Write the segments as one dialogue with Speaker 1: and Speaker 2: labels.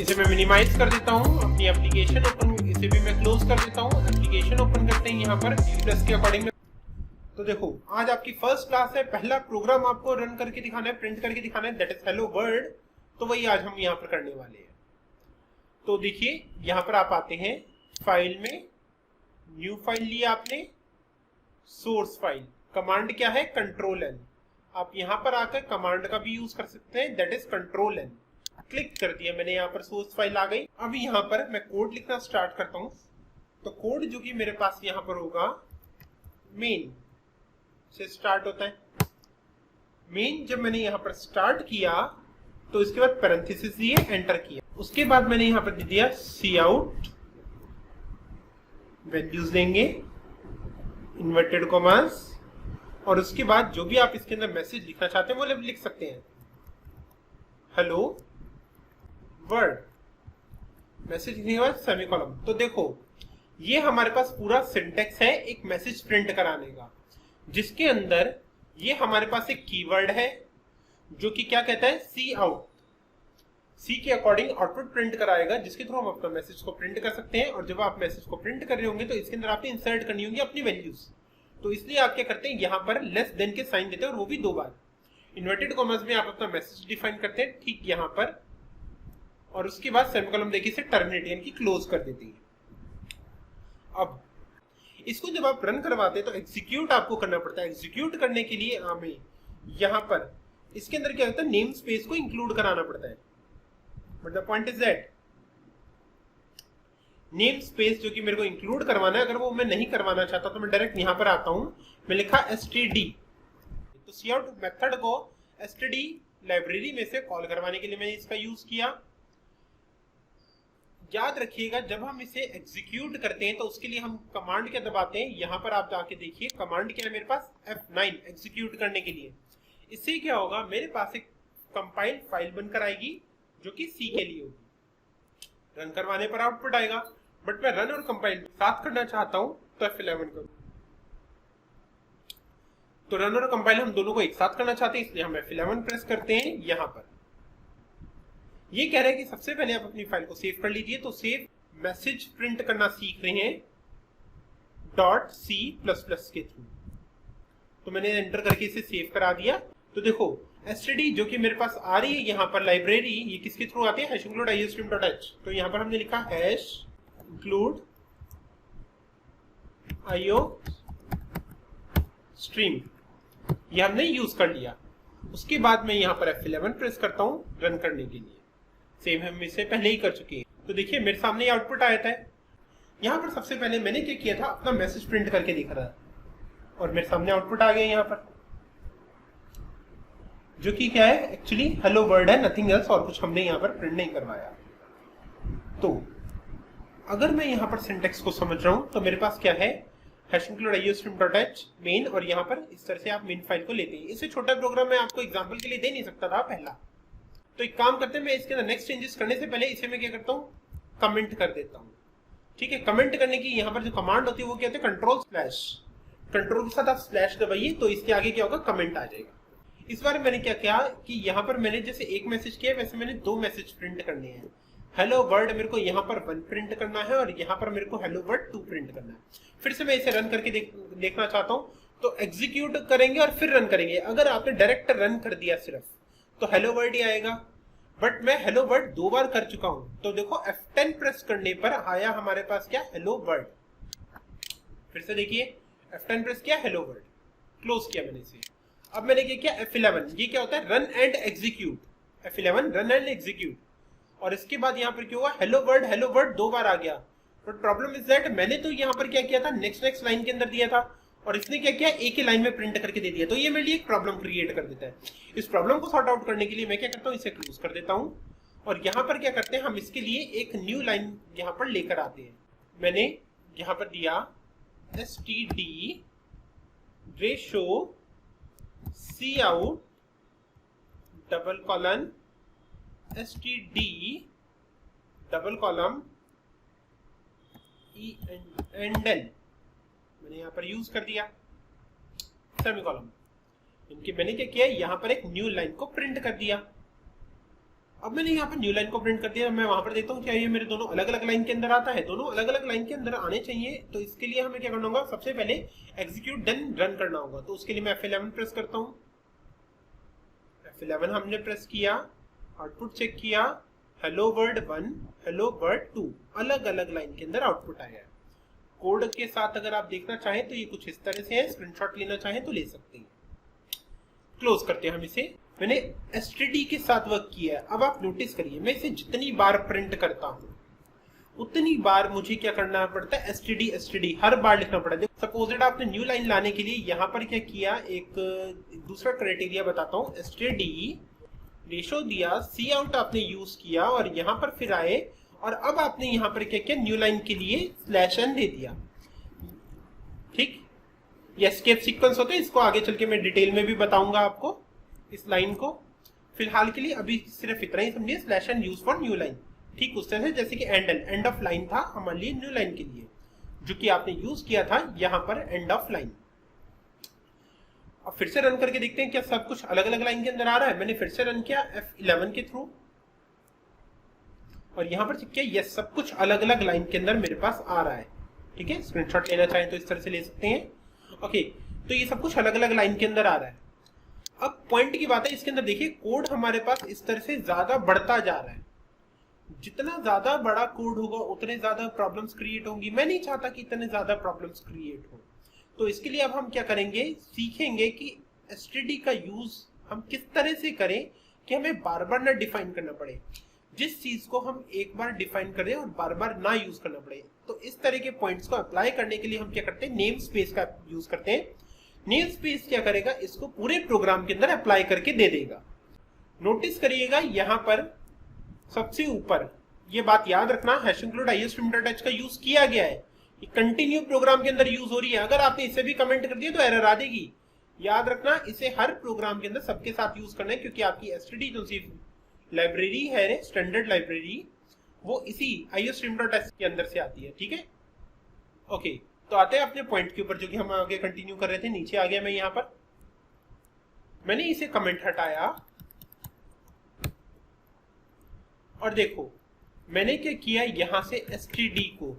Speaker 1: इसे मैं मिनिमाइज कर देता हूँ, अपनी एप्लीकेशन ओपन, इसे भी मैं क्लोज कर देता हूँ। एप्लीकेशन ओपन करते हैं यहाँ पर प्लस के अकॉर्डिंग। तो देखो आज आपकी फर्स्ट क्लास है, पहला प्रोग्राम आपको रन करके दिखाना है, प्रिंट करके दिखाना है, दैट इज हेलो वर्ल्ड। तो वही आज हम यहाँ पर करने वाले हैं। तो देखिए यहाँ पर आप आते हैं फाइल में, न्यू फाइल लिया आपने, सोर्स फाइल, कमांड क्या है कंट्रोल एन। आप यहाँ पर आकर कमांड का भी यूज कर सकते हैं, that is control N. Click कर दिया मैंने, यहाँ पर सोर्स फाइल आ गई। अब यहाँ पर मैं कोड लिखना स्टार्ट करता हूँ। तो कोड जो कि मेरे पास यहाँ पर होगा मेन से स्टार्ट होता है। मेन जब मैंने यहाँ पर स्टार्ट किया तो इसके बाद पैरेंथेसिस दिए, एंटर किया। उसके बाद मैंने यहाँ पर दे दिया सी आउट, वैल्यूज देंगे, इन्वर्टेड कॉमास, और उसके बाद जो भी आप इसके अंदर मैसेज लिखना चाहते हैं वो लिख सकते हैं। हेलो वर्ड, मैसेज लिखने के बाद सेमीकोलन। तो देखो ये हमारे पास पूरा सिंटेक्स है एक मैसेज प्रिंट कराने का, जिसके अंदर ये हमारे पास एक कीवर्ड है जो कि क्या कहता है सी आउट, सी के अकॉर्डिंग आउटपुट प्रिंट कराएगा, जिसके थ्रू हम अपना मैसेज को प्रिंट कर सकते हैं। और जब आप मैसेज को प्रिंट कर रहे होंगे तो इसके अंदर आपने इंसर्ट करनी होगी अपनी वैल्यूज। तो इसलिए आप क्या करते हैं, यहाँ पर लेस देन के साइन देते हैं, और वो भी 2 बार। इन्वर्टेड कॉमर्स में आप अपना मैसेज डिफाइन करते हैं ठीक यहाँ पर, और उसके बाद सेमीकोलन देखिए से टर्मिनेट यानी कि क्लोज कर देती है। अब इसको जब आप रन करवाते हैं तो एग्जीक्यूट आपको करना पड़ता है। एग्जीक्यूट करने के लिए हमें यहाँ पर इसके अंदर क्या होता है, नेम स्पेस को इंक्लूड कराना पड़ता है। But the point is that name space जो कि मेरे को इंक्लूड करवाना है, अगर वो मैं नहीं करवाना चाहता तो मैं डायरेक्ट यहाँ पर आता हूँ, मैं लिखा std। तो सी आउट मेथड को std लाइब्रेरी में से कॉल करवाने के लिए मैंने इसका यूज किया। याद रखिएगा जब हम इसे एग्जीक्यूट करते हैं तो उसके लिए हम कमांड क्या दबाते हैं, यहाँ पर आप जाके देखिए कमांड क्या है मेरे पास, F9 एग्जीक्यूट करने के लिए। इससे क्या होगा, मेरे पास एक कंपाइल फाइल बनकर आएगी जो कि सी के लिए होगी। रन करवाने पर आउटपुट आएगा, बट मैं रन और कंपाइल साथ करना चाहता हूं तो F11 करूं। तो रन और कंपाइल हम दोनों को एक साथ करना चाहते हैं, इसलिए हम F11 प्रेस करते हैं। यहां पर ये कह रहा है कि सबसे पहले आप अपनी फाइल को सेव कर लीजिए। तो सेव मैसेज प्रिंट करना सीख रहे हैं .c++ के थ्रू। तो मैंने एंटर करके इसे सेव करा दिया। तो देखो std जो कि मेरे पास आ रही है यहाँ पर लाइब्रेरी, ये किसके थ्रू आती है, #include iostream.h। तो यहाँ पर हमने लिखा #include iostream, ये हमने यूज कर लिया। उसके बाद मैं यहाँ पर F11 प्रेस करता हूँ रन करने के लिए। सेम हम इसे पहले ही कर चुके हैं। तो देखिए मेरे सामने आउटपुट आया था। यहाँ पर सबसे पहले मैंने क्या किया था, अपना मैसेज प्रिंट करके दिख रहा है, और मेरे सामने आउटपुट आ गया यहाँ पर, जो कि क्या है एक्चुअली हेलो वर्ल्ड है, नथिंग एल्स, और कुछ हमने यहाँ पर प्रिंट नहीं करवाया। तो अगर मैं यहाँ पर सिंटेक्स को समझ रहा हूँ तो मेरे पास क्या है, #include iostream.h मेन, और यहाँ पर इस तरह से आप मेन फाइल को लेते हैं। इससे छोटा प्रोग्राम मैं आपको एग्जाम्पल के लिए दे नहीं सकता था पहला। तो एक काम करते हैं, मैं इसके अंदर नेक्स्ट चेंजेस करने से पहले इसे मैं क्या करता हूँ, कमेंट कर देता हूँ। ठीक है, कमेंट करने की यहाँ पर जो कमांड होती है वो क्या होती है, कंट्रोल के साथ आप स्लैश दबाइए तो इसके आगे क्या होगा, कमेंट आ जाएगा। इस बार मैंने क्या किया कि यहाँ पर मैंने जैसे एक मैसेज किया वैसे मैंने 2 मैसेज प्रिंट करने हैं। हेलो वर्ल्ड मेरे को यहाँ पर 1 प्रिंट करना है, और यहाँ पर मेरे को हेलो वर्ल्ड 2 प्रिंट करना है। फिर से मैं इसे रन करके देखना चाहता हूँ। तो एग्जीक्यूट करेंगे और फिर रन करेंगे। अगर आपने डायरेक्ट रन कर दिया सिर्फ तो हेलो वर्ल्ड ही आएगा, बट मैं हेलो वर्ल्ड 2 बार कर चुका हूं। तो देखो F10 प्रेस करने पर आया हमारे पास क्या, हेलो वर्ल्ड। फिर से देखिए F10 प्रेस किया, हेलो वर्ल्ड, क्लोज किया मैंने इसे। अब मैंने क्या किया, F11, ये क्या होता है, run and execute. F11 run and execute, और इसके बाद यहाँ पर क्या हुआ, हेलो वर्ल्ड 2 बार आ गया। बट प्रॉब्लम इज दैट मैंने तो यहाँ पर क्या किया था, नेक्स्ट लाइन के अंदर दिया था, और इसने क्या किया, एक ही लाइन में प्रिंट करके दे दिया। तो ये मेरे लिए एक प्रॉब्लम क्रिएट कर देता है। इस प्रॉब्लम को सॉर्ट आउट करने के लिए मैं क्या करता हूँ, इसे क्लोज कर देता हूँ, और यहाँ पर क्या करते हैं, हम इसके लिए एक न्यू लाइन यहाँ पर लेकर आते हैं। मैंने यहाँ पर दिया std रेशो सी आउट ;std ;endl मैंने यहाँ पर यूज कर दिया, सेमीकोलन। इनके मैंने क्या किया, यहाँ पर एक न्यू लाइन को प्रिंट कर दिया। अब मैंने यहाँ पर न्यू लाइन को प्रिंट कर दिया। मैं वहां पर देखता हूँ क्या ये मेरे दोनों अलग अलग लाइन के अंदर आता है, दोनों अलग अलग लाइन के अंदर आने चाहिए। तो इसके लिए हमें क्या करना होगा, सबसे पहले एग्जीक्यूट देन रन करना होगा। तो उसके लिए मैं F11 प्रेस करता हूँ। F11 हमने प्रेस किया, आउटपुट चेक किया, हेलो वर्ड 1, हेलो वर्ड 2, अलग अलग लाइन के अंदर आउटपुट आया है। कोड के साथ अगर आप देखना चाहें तो ये कुछ इस तरह से है, स्क्रीनशॉट लेना चाहें तो ले सकते हैं। क्लोज करते हैं हम इसे। मैंने std के साथ वर्क किया है। अब आप नोटिस करिए, मैं इसे जितनी बार प्रिंट करता हूं उतनी बार मुझे क्या करना पड़ता है, std हर बार लिखना पड़ता है। सपोजेड आपने न्यू लाइन लाने के लिए यहाँ पर क्या किया, एक दूसरा क्राइटेरिया बताता हूँ, std रेशो दिया, सी आउट आपने यूज किया और यहाँ पर फिर आए और अब आपने यहाँ पर क्या किया, न्यू लाइन के लिए /n दे दिया। ठीक, ये एस्केप सीक्वेंस होते हैं, इसको आगे चल के मैं डिटेल में भी बताऊंगा आपको इस लाइन को। फिलहाल के लिए अभी सिर्फ इतना ही समझिए, /n use for new line. ठीक उस तरह से जैसे कि एंड ऑफ लाइन था हमारे लिए न्यू लाइन के लिए, जो कि आपने यूज किया था यहाँ पर एंड ऑफ लाइन। अब फिर से रन करके देखते हैं क्या सब कुछ अलग अलग लाइन के अंदर आ रहा है। मैंने फिर से रन किया F11 के थ्रू और यहाँ पर चेक किया, यस सब कुछ अलग अलग लाइन के अंदर मेरे पास आ रहा है। ठीक है, स्क्रीनशॉट लेना चाहें तो इस तरह से ले सकते हैं। ओके, तो ये सब कुछ अलग अलग लाइन के अंदर आ रहा है। अब पॉइंट की बात है, इसके अंदर देखिए कोड हमारे पास इस तरह से ज्यादा बढ़ता जा रहा है। जितना ज्यादा बड़ा कोड होगा उतने ज्यादा प्रॉब्लम्स क्रिएट होंगी। मैं नहीं चाहता कि इतने ज्यादा प्रॉब्लम्स क्रिएट हो। तो इसके लिए अब हम क्या करेंगे, सीखेंगे कि std का यूज हम किस तरह से करें कि हमें बार बार ना डिफाइन करना पड़े। जिस चीज को हम एक बार डिफाइन करें और बार बार ना यूज करना पड़े। तो इस तरह के पॉइंट्स को अप्लाई करने के लिए हम क्या करते हैं, नेम स्पेस का यूज करते हैं। नेम स्पेस क्या करेगा, इसको पूरे प्रोग्राम के अंदर अप्लाई करके दे देगा। नोटिस करिएगा यहाँ पर सबसे ऊपर ये बात याद रखना, #include iostream.h का यूज किया गया है, ये कंटिन्यू प्रोग्राम के अंदर यूज हो रही है। अगर आपने इसे भी कमेंट कर दिया तो एरर आ देगी। याद रखना, इसे हर प्रोग्राम के अंदर सबके साथ यूज करना है, क्योंकि आपकी std जो सी लाइब्रेरी है, स्टैंडर्ड लाइब्रेरी, वो इसी iostream.h के अंदर से आती है। ठीक है, ओके, तो आते हैं अपने पॉइंट के ऊपर जो कि हम आगे कंटिन्यू कर रहे थे। नीचे आ गया मैं, यहाँ पर मैंने इसे कमेंट हटाया और देखो मैंने क्या किया, यहां से std को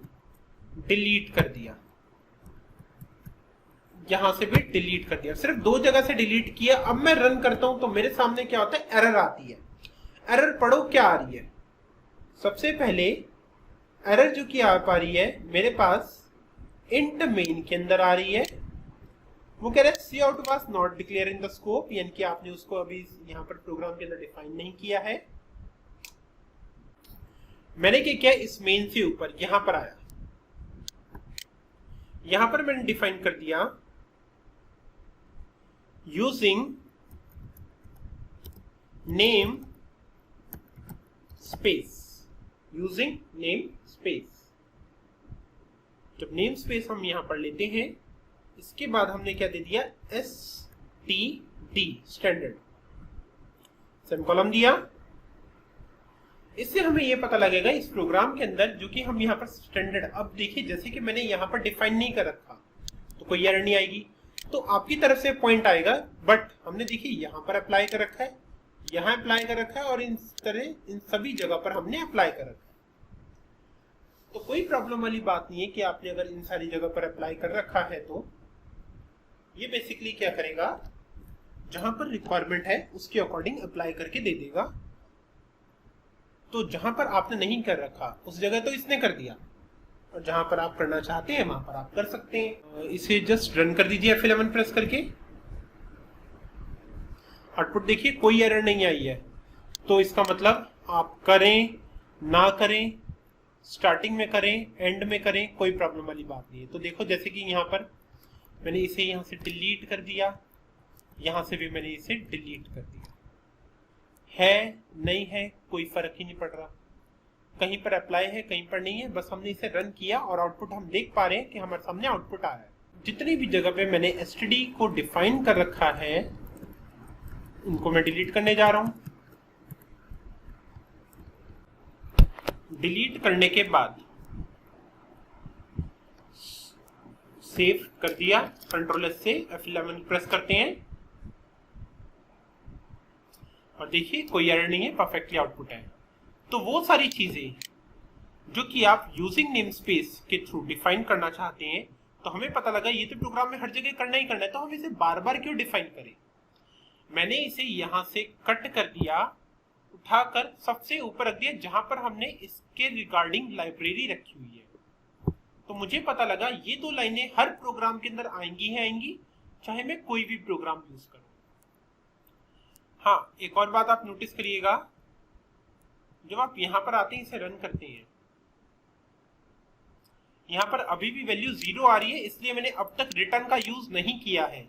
Speaker 1: डिलीट कर दिया, यहां से भी डिलीट कर दिया, सिर्फ 2 जगह से डिलीट किया। अब मैं रन करता हूं तो मेरे सामने क्या होता है, एरर आती है। एरर पढ़ो क्या आ रही है। सबसे पहले एरर जो कि आ पा रही है मेरे पास इंट मेन के अंदर आ रही है। वो कह रहा है cout was not declare in the scope, यानी कि आपने उसको अभी यहाँ पर प्रोग्राम के अंदर डिफाइन नहीं किया है। मैंने क्या किया, इस मेन से ऊपर यहां पर आया, यहां पर मैंने डिफाइन कर दिया using name space, using name space. जब नेम स्पेस हम यहां पर लेते हैं, इसके बाद हमने क्या दे दिया, std स्टैंडर्ड, सेमीकोलन दिया। इससे हमें यह पता लगेगा इस प्रोग्राम के अंदर जो कि हम यहाँ पर स्टैंडर्ड, अब देखिए जैसे कि मैंने यहाँ पर डिफाइन नहीं कर रखा तो कोई एरर नहीं आएगी, तो आपकी तरफ से पॉइंट आएगा। बट हमने देखिए यहाँ पर अप्लाई कर रखा है, यहाँ अप्लाई कर रखा है और इन तरह इन सभी जगह पर हमने अप्लाई कर रखा है। तो कोई प्रॉब्लम वाली बात नहीं है कि आपने अगर इन सारी जगह पर अप्लाई कर रखा है। तो ये बेसिकली क्या करेगा, जहां पर रिक्वायरमेंट है उसके अकॉर्डिंग अप्लाई करके दे देगा। तो जहां पर आपने नहीं कर रखा उस जगह तो इसने कर दिया, और जहां पर आप करना चाहते हैं वहां पर आप कर सकते हैं। इसे जस्ट रन कर दीजिए F11 प्रेस करके। आउटपुट देखिए कोई एरर नहीं आई है। तो इसका मतलब आप करें ना करें, स्टार्टिंग में करें एंड में करें, कोई प्रॉब्लम वाली बात नहीं है। तो देखो जैसे कि यहाँ पर मैंने इसे यहाँ से डिलीट कर दिया, यहाँ से भी मैंने इसे डिलीट कर दिया, है नहीं है कोई फर्क ही नहीं पड़ रहा, कहीं पर अप्लाई है कहीं पर नहीं है। बस हमने इसे रन किया और आउटपुट हम देख पा रहे हैं कि हमारे सामने आउटपुट आया है। जितनी भी जगह पे मैंने std को डिफाइन कर रखा है उनको मैं डिलीट करने जा रहा हूं। डिलीट करने के बाद सेव कर दिया, कंट्रोल S से F11 प्रेस करते हैं। और देखिए कोई एरर नहीं है, परफेक्टली आउटपुट है। तो वो सारी चीजें जो कि आप यूजिंग नेम स्पेस के थ्रू डिफाइन करना चाहते हैं, तो हमें पता लगा ये तो प्रोग्राम में हर जगह करना ही करना है, तो हम इसे बार बार क्यों डिफाइन करें। मैंने इसे यहां से कट कर दिया, उठाकर सबसे ऊपर रख दिया जहां पर हमने इसके रिगार्डिंग लाइब्रेरी रखी हुई है। तो मुझे पता लगा ये दो लाइनें हर प्रोग्राम के अंदर आएंगी ही आएंगी, चाहे मैं कोई भी प्रोग्राम यूज करूं। हाँ, एक और बात आप नोटिस करिएगा, जब आप यहां पर आते हैं इसे रन करते हैं, यहां पर अभी भी वैल्यू 0 आ रही है, इसलिए मैंने अब तक रिटर्न का यूज नहीं किया है।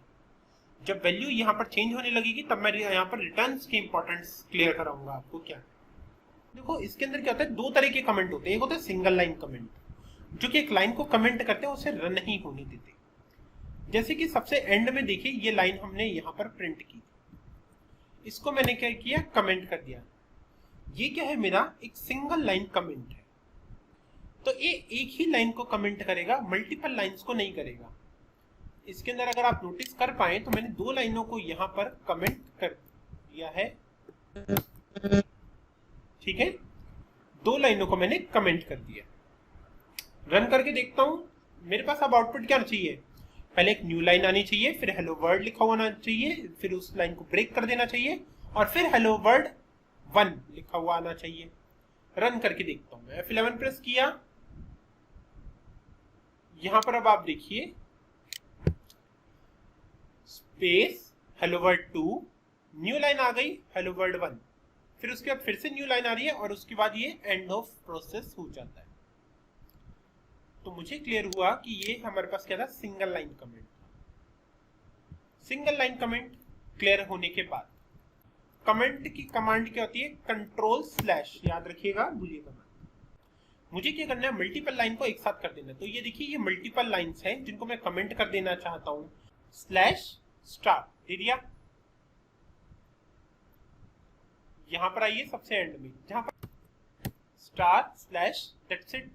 Speaker 1: जब वैल्यू यहां पर चेंज होने लगेगी तब मैं यहां पर रिटर्न्स की इंपॉर्टेंस क्लियर कराऊंगा आपको। क्या देखो, इसके अंदर क्या होता है, दो तरह के कमेंट होते हैं। एक होता है सिंगल लाइन कमेंट, जो कि एक लाइन को कमेंट करते हैं, उसे रन नहीं होने देते। जैसे कि सबसे एंड में देखिए ये लाइन हमने यहां पर प्रिंट की, इसको मैंने क्या किया, कमेंट कर दिया। ये क्या है, मेरा एक सिंगल लाइन कमेंट है। तो ये एक ही लाइन को कमेंट करेगा, मल्टीपल लाइंस को नहीं करेगा। इसके अंदर अगर आप नोटिस कर पाए तो मैंने दो लाइनों को यहां पर कमेंट कर दिया है, ठीक है, दो लाइनों को मैंने कमेंट कर दिया। रन करके देखता हूं, मेरे पास अब आउटपुट क्या चाहिए, पहले एक न्यू लाइन आनी चाहिए, फिर हेलो वर्ल्ड लिखा हुआ आना चाहिए, फिर उस लाइन को ब्रेक कर देना चाहिए, और फिर हेलो वर्ल्ड 1 लिखा हुआ आना चाहिए। रन करके देखता हूं मैं, F11 प्रेस किया, यहां पर अब आप देखिए space hello world 2, new line आ गई हेलो वर्ल्ड 1, फिर उसके बाद फिर से न्यू लाइन आ रही है, और उसके बाद ये एंड ऑफ प्रोसेस हो जाता है। तो मुझे क्लियर हुआ कि ये हमारे पास क्या था, single line comment. Single line comment clear होने के बाद कमेंट की कमांड क्या होती है, कंट्रोल/, याद रखिएगा, भूलिएगा मत। मुझे क्या करना है, मल्टीपल लाइन को एक साथ कर देना। तो ये देखिए ये मल्टीपल लाइंस हैं जिनको मैं कमेंट कर देना चाहता हूं, /* दे दिया। यहां पर आइए सबसे एंड में, जहां पर */ दैट्स इट,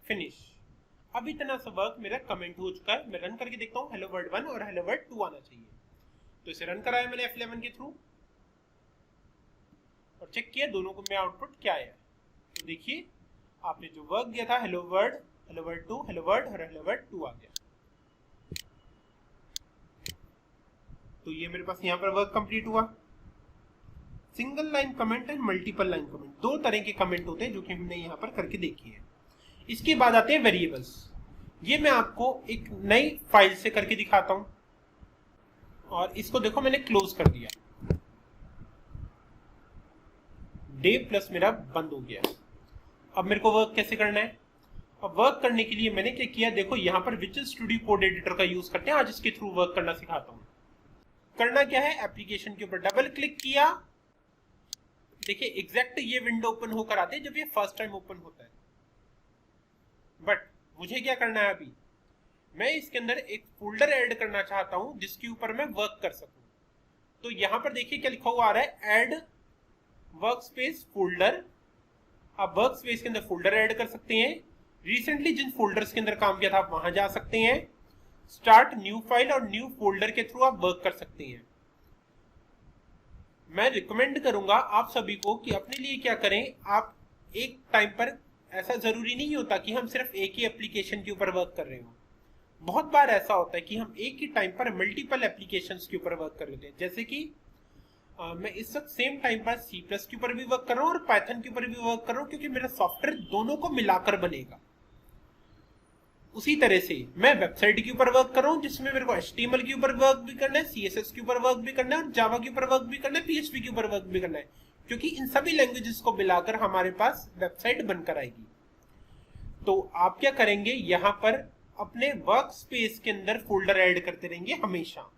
Speaker 1: फिनिश। अब इतना सा वर्क मेरा कमेंट हो चुका है। मैं रन करके देखता हूँ, हेलो वर्ल्ड 1 और हेलो वर्ल्ड 2 आना चाहिए। तो इसे रन कराया मैंने F11 के थ्रू, और चेक किया दोनों को में आउटपुट क्या आया। तो देखिए आपने जो वर्क दिया था, हेलो वर्ल्ड 2, हेलो वर्ल्ड और हेलो वर्ल्ड 2 आ गया। तो ये मेरे पास यहाँ पर वर्क कंप्लीट हुआ। Single line comment and multiple line comment, दो तरह के कमेंट होते हैं जो कि हमने यहाँ पर करके देखी है। इसके बाद आते हैं वेरिएबल्स। ये मैं आपको एक नई फाइल से करके दिखाता हूं, और इसको देखो मैंने क्लोज कर दिया, डेव प्लस मेरा बंद हो गया। अब मेरे को वर्क कैसे करना है, अब वर्क करने के लिए मैंने क्या किया, देखो यहाँ पर विजुअल स्टूडियो कोड एडिटर का यूज करते हैं, आज इसके थ्रू वर्क करना सिखाता हूँ। करना क्या है, एप्लीकेशन के ऊपर डबल क्लिक किया, देखिए एग्जैक्ट ये विंडो ओपन होकर आती है जब ये फर्स्ट टाइम ओपन होता है। बट मुझे क्या करना है, अभी मैं इसके अंदर एक फोल्डर ऐड करना चाहता हूं जिसके ऊपर मैं वर्क कर सकूं। तो यहां पर देखिए क्या लिखा हुआ आ रहा है, ऐड वर्कस्पेस फोल्डर। आप वर्कस्पेस के अंदर फोल्डर ऐड कर सकते हैं, रिसेंटली जिन फोल्डर्स के अंदर काम किया था आप वहां जा सकते हैं, स्टार्ट न्यू फाइल और न्यू फोल्डर के थ्रू आप वर्क कर सकते हैं। मैं रिकमेंड करूंगा आप सभी को कि अपने लिए क्या करें, आप एक टाइम पर, ऐसा जरूरी नहीं होता कि हम सिर्फ एक ही एप्लीकेशन के ऊपर वर्क कर रहे हो। बहुत बार ऐसा होता है कि हम एक ही टाइम पर मल्टीपल एप्लीकेशंस के ऊपर वर्क कर रहे हैं। जैसे कि मैं इस वक्त सेम टाइम पर C+ के ऊपर भी वर्क कर रहा हूँ और पाइथन के ऊपर भी वर्क कर रहा हूँ, क्योंकि मेरा सॉफ्टवेयर दोनों को मिलाकर बनेगा। उसी तरह से मैं वेबसाइट के ऊपर वर्क कर रहा हूँ जिसमें मेरे को HTML के ऊपर वर्क भी करना है, CSS के ऊपर वर्क भी करना है, और जावा के ऊपर वर्क भी करना है, PHP के ऊपर वर्क भी करना है, क्योंकि इन सभी लैंग्वेजेस को मिलाकर हमारे पास वेबसाइट बनकर आएगी। तो आप क्या करेंगे, यहां पर अपने वर्क स्पेस के अंदर फोल्डर ऐड करते रहेंगे हमेशा।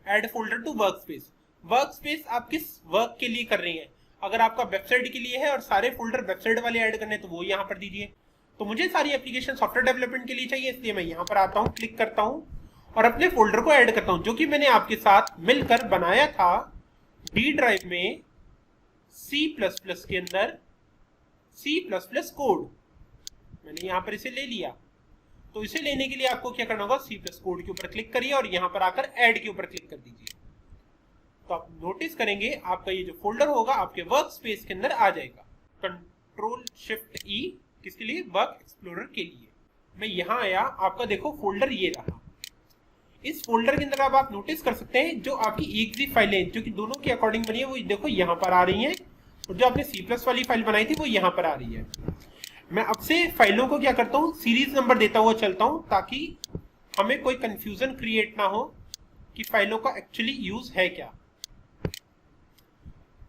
Speaker 1: Add folder to work space. Work space आप किस वर्क के लिए कर रहे हैं, अगर आपका वेबसाइट के लिए है और सारे फोल्डर वेबसाइट वाले ऐड करने तो वो यहां पर दीजिए। तो मुझे सारी एप्लीकेशन सॉफ्टवेयर डेवलपमेंट के लिए चाहिए, इसलिए मैं यहां पर आता हूं, क्लिक करता हूं और अपने फोल्डर को ऐड करता हूं जो कि मैंने आपके साथ मिलकर बनाया था डी ड्राइव में C++ के अंदर, C++ कोड। मैंने यहां पर इसे ले लिया। तो इसे लेने के लिए आपको क्या करना होगा, C+ कोड के ऊपर क्लिक करिए और यहां पर आकर ऐड के ऊपर क्लिक कर दीजिए। तो आप नोटिस करेंगे आपका ये जो फोल्डर होगा आपके वर्क स्पेस के अंदर आ जाएगा। कंट्रोल शिफ्ट ई किसके लिए? वर्क एक्सप्लोरर के लिए। मैं यहां आया, आपका देखो फोल्डर ये रहा। इस फोल्डर के अंदर अब आप नोटिस कर सकते हैं जो आपकी exe फाइलें जो कि दोनों के अकॉर्डिंग बनी है वो देखो यहाँ पर आ रही हैं, और जो आपने C+ वाली फाइल बनाई थी वो यहाँ पर आ रही है। मैं अब से फाइलों को क्या करता हूँ, सीरीज नंबर देता हुआ चलता हूँ ताकि हमें कोई कंफ्यूजन क्रिएट ना हो कि फाइलों का एक्चुअली यूज है क्या,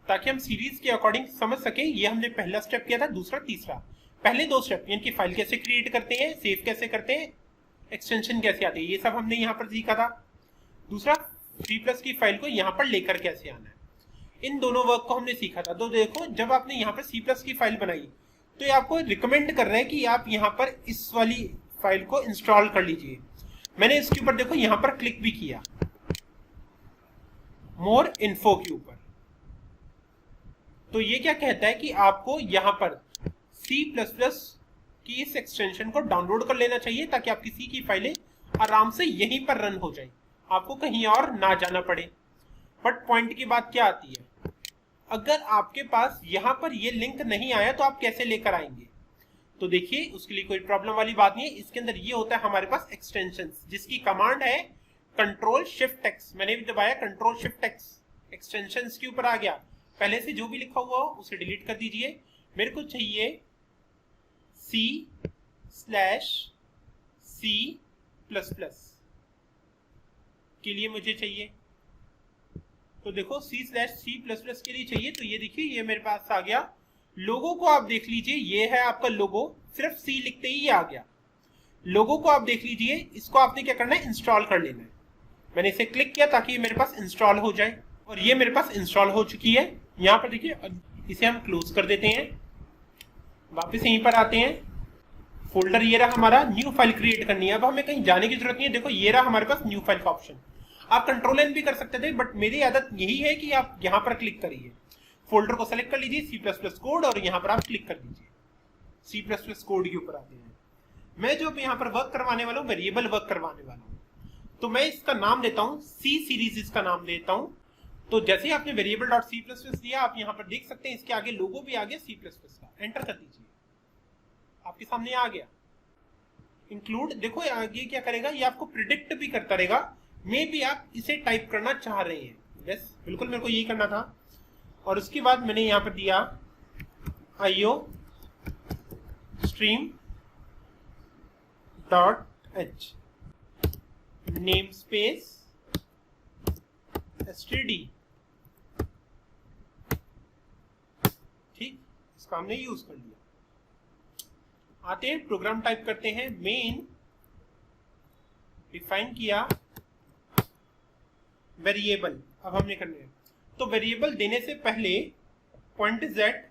Speaker 1: ताकि हम सीरीज के अकॉर्डिंग समझ सके। ये हमने पहला स्टेप किया था, दूसरा, तीसरा। पहले 2 स्टेप यानी कि फाइल कैसे क्रिएट करते हैं, सेव कैसे करते हैं, एक्सटेंशन कैसे आते हैं, ये सब हमने यहाँ पर सीखा था। दूसरा, C+ की फाइल को यहाँ पर लेकर कैसे आना है, इन दोनों वर्क को हमने सीखा था। तो देखो जब आपने यहाँ पर C+ की फाइल बनाई तो ये आपको रिकमेंड कर रहे हैं कि आप यहाँ पर इस वाली फाइल को इंस्टॉल कर लीजिए। मैंने इसके ऊपर देखो यहाँ पर क्लिक भी किया, मोर इन्फो के ऊपर। तो ये क्या कहता है कि आपको यहाँ पर C++ की इस एक्सटेंशन को डाउनलोड कर लेना चाहिए ताकि आपकी C की फाइलें आराम से यहीं पर रन हो जाए, आपको कहीं और ना जाना पड़े। बट पॉइंट की बात क्या आती है, अगर आपके पास यहाँ पर ये लिंक नहीं आया तो आप कैसे लेकर आएंगे? तो देखिए उसके लिए कोई प्रॉब्लम वाली बात नहीं है। इसके अंदर ये होता है हमारे पास एक्सटेंशंस, जिसकी कमांड है कंट्रोल शिफ्ट एक्स। मैंने भी दबाया कंट्रोल शिफ्ट एक्स, एक्सटेंशंस के ऊपर आ गया। पहले से जो भी लिखा हुआ हो उसे डिलीट कर दीजिए। मेरे को चाहिए C/C++ के लिए मुझे चाहिए। तो देखो C/C++ के लिए चाहिए, तो ये देखिए ये मेरे पास आ गया। लोगो को आप देख लीजिए, ये है आपका लोगो, सिर्फ C लिखते ही आ गया। लोगो को आप देख लीजिए, इसको आपने क्या करना है, इंस्टॉल कर लेना है। मैंने इसे क्लिक किया ताकि ये मेरे पास इंस्टॉल हो जाए, और ये मेरे पास इंस्टॉल हो चुकी है। यहाँ पर देखिए, इसे हम क्लोज कर देते हैं, वापस यहीं पर आते हैं। फोल्डर ये रहा हमारा, न्यू फाइल क्रिएट करनी है। अब हमें कहीं जाने की जरूरत नहीं है, देखो ये रहा हमारे पास न्यू फाइल का ऑप्शन। आप कंट्रोल N भी कर सकते थे, बट मेरी आदत यही है कि आप यहाँ पर क्लिक करिए, फोल्डर को सेलेक्ट कर लीजिए, C++ कोड, और यहाँ पर आप क्लिक कर दीजिए। C++ कोड के ऊपर आते हैं। मैं जो यहाँ पर वर्क करवाने वाला हूँ, वेरिएबल वर्क करवाने वाला हूँ, तो मैं इसका नाम देता हूँ C सीरीज, इसका नाम देता हूँ। तो जैसे ही आपने वेरिएबल.C++ दिया, आप यहाँ पर देख सकते हैं इसके आगे लोगो भी आ गया C++ का। एंटर कर दीजिए, आपके सामने आ गया। इंक्लूड, देखो आगे क्या करेगा, ये आपको प्रिडिक्ट भी करता रहेगा। मे भी आप इसे टाइप करना चाह रहे हैं, यस बिल्कुल मेरे को यही करना था। और उसके बाद मैंने यहाँ पर दिया IO stream .h name space std। ठीक, इसका हमने यूज कर लिया। आते हैं प्रोग्राम टाइप करते हैं। मेन डिफाइन किया वेरिएबल, अब हमने करना है। तो वेरिएबल देने से पहले point is at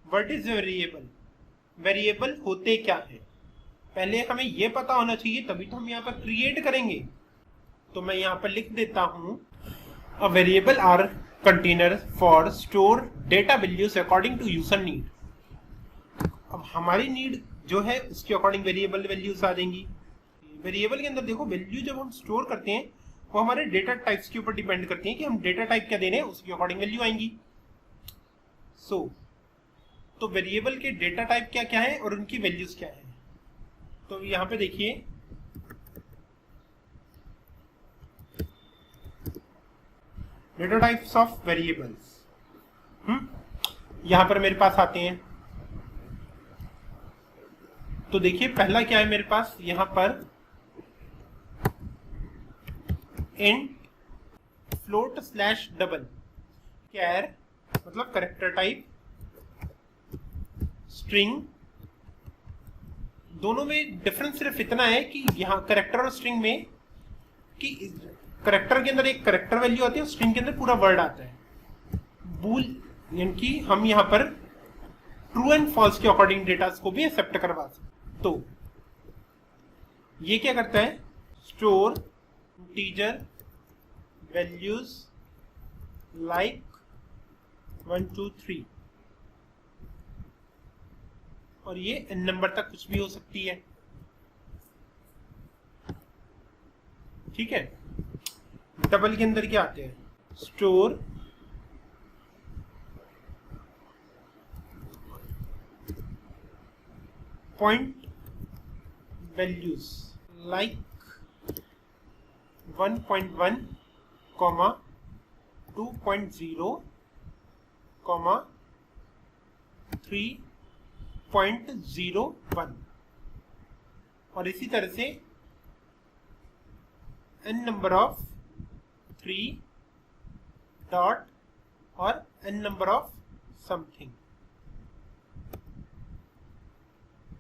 Speaker 1: what is variable, variable होते क्या है, पहले हमें यह पता होना चाहिए, तभी तो हम यहाँ पर क्रिएट करेंगे। तो मैं यहाँ पर लिख देता हूं, a variable are container for store data values according to user need. अब हमारी नीड जो है उसके अकॉर्डिंग वेरिएबल वैल्यूज आ जाएंगी। वेरिएबल के अंदर देखो वैल्यू जब हम स्टोर करते हैं वो हमारे डेटा टाइप्स के ऊपर डिपेंड करती है कि हम डेटा टाइप क्या दे रहे हैं, उसके अकॉर्डिंग वैल्यू आएंगी। तो वेरिएबल के डेटा टाइप क्या क्या है और उनकी वैल्यूज क्या है। तो यहाँ पे देखिए डेटा टाइप्स ऑफ वेरिएबल्स, यहाँ पर मेरे पास आते हैं। तो देखिए पहला क्या है मेरे पास, यहाँ पर इंट फ्लोट स्लैश डबल कैर, मतलब करेक्टर टाइप, स्ट्रिंग। दोनों में डिफरेंस सिर्फ इतना है कि यहाँ करेक्टर और स्ट्रिंग में कि करेक्टर के अंदर एक करेक्टर वैल्यू आती है और स्ट्रिंग के अंदर पूरा वर्ड आता है। बूल यानी कि हम यहाँ पर ट्रू एंड फॉल्स के अकॉर्डिंग डेटा को भी एक्सेप्ट करवा सकते। तो ये क्या करता है, स्टोर इंटीजर वैल्यूज लाइक 1 2 3, और ये n नंबर तक कुछ भी हो सकती है। ठीक है, डबल के अंदर क्या आते हैं, store point values like 1.1, 2.0, 3.01 और इसी तरह से n नंबर ऑफ 3 डॉट और n नंबर ऑफ समथिंग।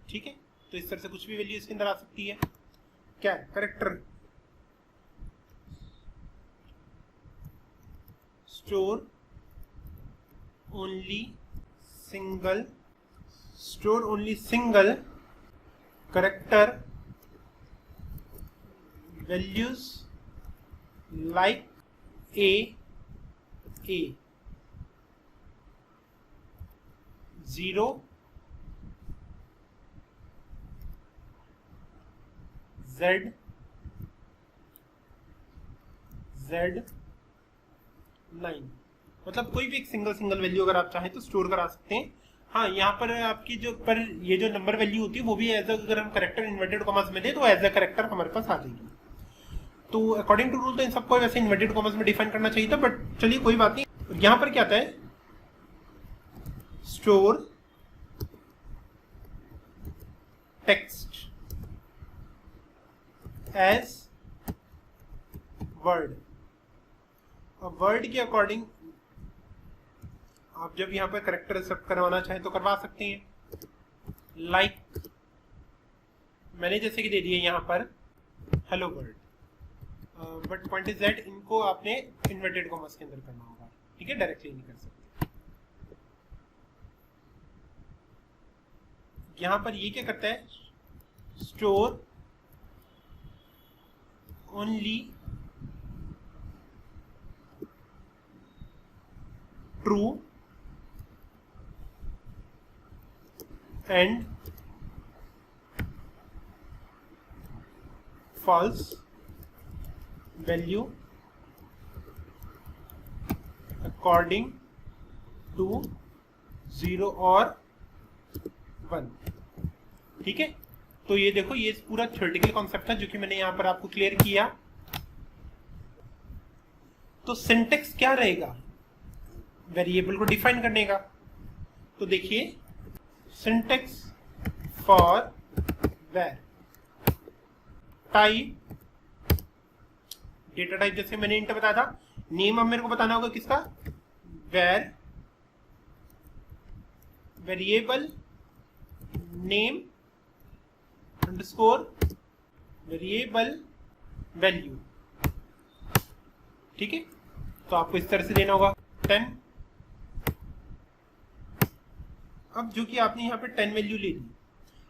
Speaker 1: ठीक है, तो इस तरह से कुछ भी वैल्यू इसके अंदर आ सकती है। क्या है? Character store only single character values like a 0 z 9। मतलब कोई भी एक सिंगल वैल्यू अगर आप चाहें तो स्टोर करा सकते हैं। हाँ, यहाँ पर आपकी ये जो नंबर वैल्यू होती है वो भी एज अगर हम करेक्टर इन्वर्टेड कॉमर्स में दे तो एज अ करेक्टर हमारे पास आ जाएगी। तो अकॉर्डिंग टू रूल तो इन सबको वैसे इन्वर्टेड कॉमर्स में डिफाइन करना चाहिए था, बट चलिए कोई बात नहीं। यहाँ पर क्या आता है? Store text as word. अब वर्ड के अकॉर्डिंग आप जब यहाँ पर करेक्टर एक्सेप्ट करवाना चाहें तो करवा सकते हैं। लाइक मैंने जैसे कि दे दिए यहाँ पर hello word, but point is that इनको आपने इन्वर्टेड कॉमर्स के अंदर करना होगा। ठीक है, डायरेक्टली नहीं कर सकते। यहाँ पर ये क्या करता है? Store only true and false value according to 0 और 1। ठीक है, तो ये देखो, ये पूरा थ्योरेटिकल कॉन्सेप्ट है जो कि मैंने यहां पर आपको क्लियर किया। तो सिंटेक्स क्या रहेगा वेरिएबल को डिफाइन करने का? तो देखिए, सिंटेक्स फॉर वैर टाइप, डेटा टाइप जैसे मैंने इंट बताया था। नेम अब मेरे को बताना होगा किसका? वैर variable name underscore variable value. ठीक है, तो आपको इस तरह से देना होगा 10। अब जो कि आपने यहाँ पे 10 वैल्यू ले ली,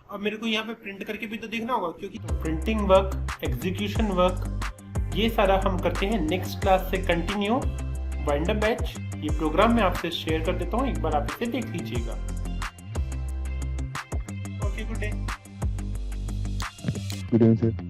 Speaker 1: अब मेरे को यहाँ पे प्रिंट करके भी तो देखना होगा, क्योंकि प्रिंटिंग वर्क, एग्जीक्यूशन वर्क, ये सारा हम करते हैं नेक्स्ट क्लास से कंटिन्यू। वाइंड अप बैच ये प्रोग्राम मैं आपसे शेयर कर देता हूँ, एक बार आप इसे देख लीजिएगा। Okay, good day.
Speaker 2: Good day sir.